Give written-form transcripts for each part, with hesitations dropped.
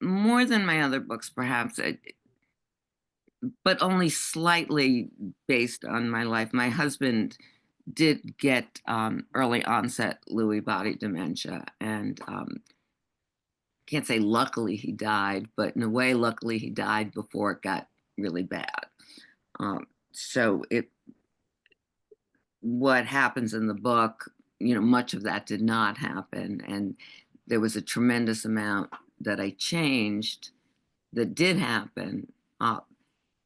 more than my other books, perhaps, but only slightly based on my life. My husband did get early onset Lewy body dementia, and can't say luckily he died, but in a way, luckily he died before it got really bad. So it what happens in the book, much of that did not happen, and there was a tremendous amount that I changed that did happen, uh,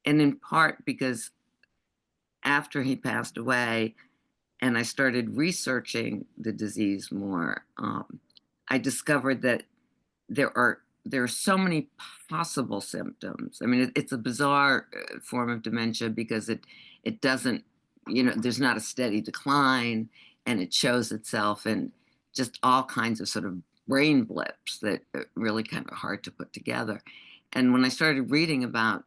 and in part because after he passed away, and I started researching the disease more, I discovered that there are so many possible symptoms. I mean, it's a bizarre form of dementia because it doesn't, there's not a steady decline, and it shows itself in just all kinds of sort of brain blips that are really kind of hard to put together. And when I started reading about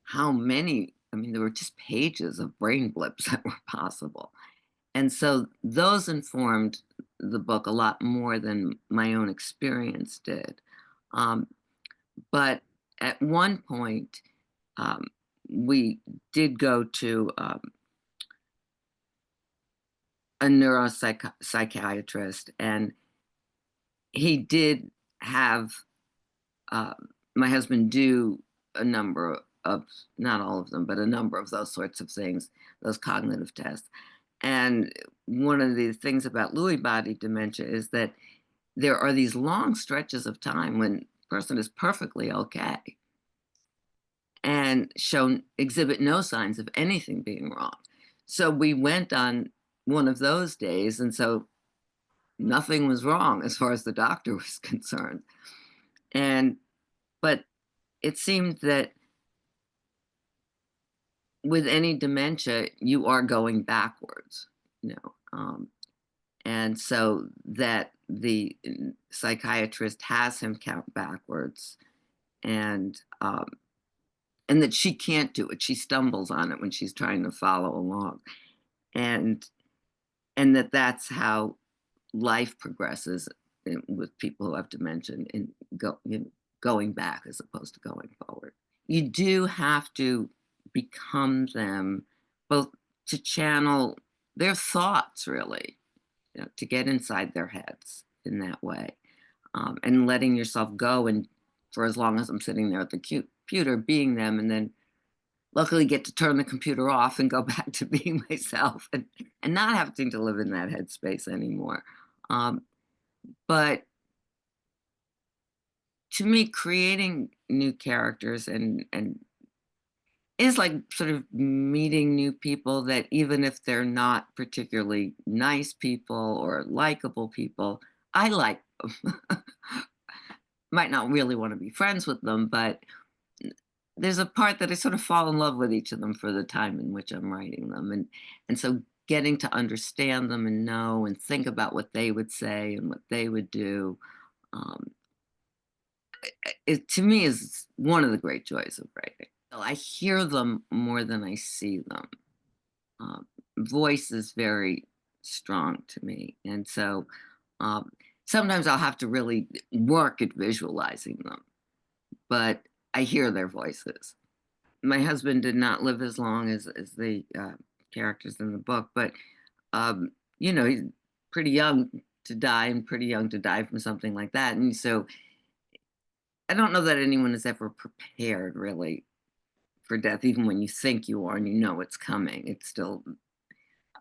how many, I mean, there were just pages of brain blips that were possible. And so those informed the book a lot more than my own experience did. Um, but at one point, um, we did go to a neuropsychiatrist, and he did have uh, my husband do a number of, not all of them, but a number of those sorts of things, those cognitive tests. And one of the things about Lewy body dementia is that there are these long stretches of time when a person is perfectly okay and shown exhibit no signs of anything being wrong. So we went on one of those days, and so nothing was wrong as far as the doctor was concerned. And but it seemed that with any dementia, you are going backwards, you know. And so that the psychiatrist has him count backwards, and and that she can't do it. She stumbles on it when she's trying to follow along, and that's how life progresses with people who have dementia, and going back as opposed to going forward. You do have to become them, both to channel their thoughts, really, to get inside their heads in that way, and letting yourself go. And for as long as I'm sitting there at the computer, being them, and then luckily get to turn the computer off and go back to being myself, and not having to live in that headspace anymore. Um, but to me, creating new characters and is like sort of meeting new people that, even if they're not particularly nice people or likable people, I like them. Might not really want to be friends with them, but there's a part that I sort of fall in love with each of them for the time in which I'm writing them. And so getting to understand them and know and think about what they would say and what they would do, um, it to me is one of the great joys of writing. So I hear them more than I see them. Um, Voice is very strong to me, and so um, sometimes I'll have to really work at visualizing them, but I hear their voices. My husband did not live as long as the characters in the book, but he's pretty young to die, and pretty young to die from something like that. And so I don't know that anyone is ever prepared really for death, even when you think you are and you know it's coming. It's still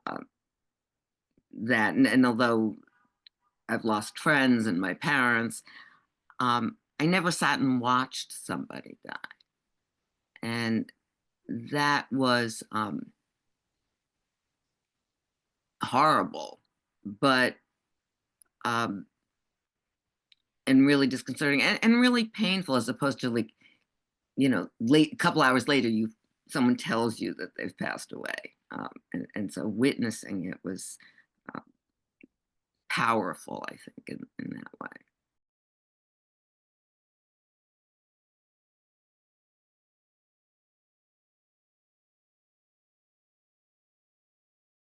uh, that. And although I've lost friends and my parents, I never sat and watched somebody die. And that was horrible, but um, and really disconcerting, and really painful, as opposed to, like, late a couple hours later, someone tells you that they've passed away, and so witnessing it was uh, powerful, I think, in that way.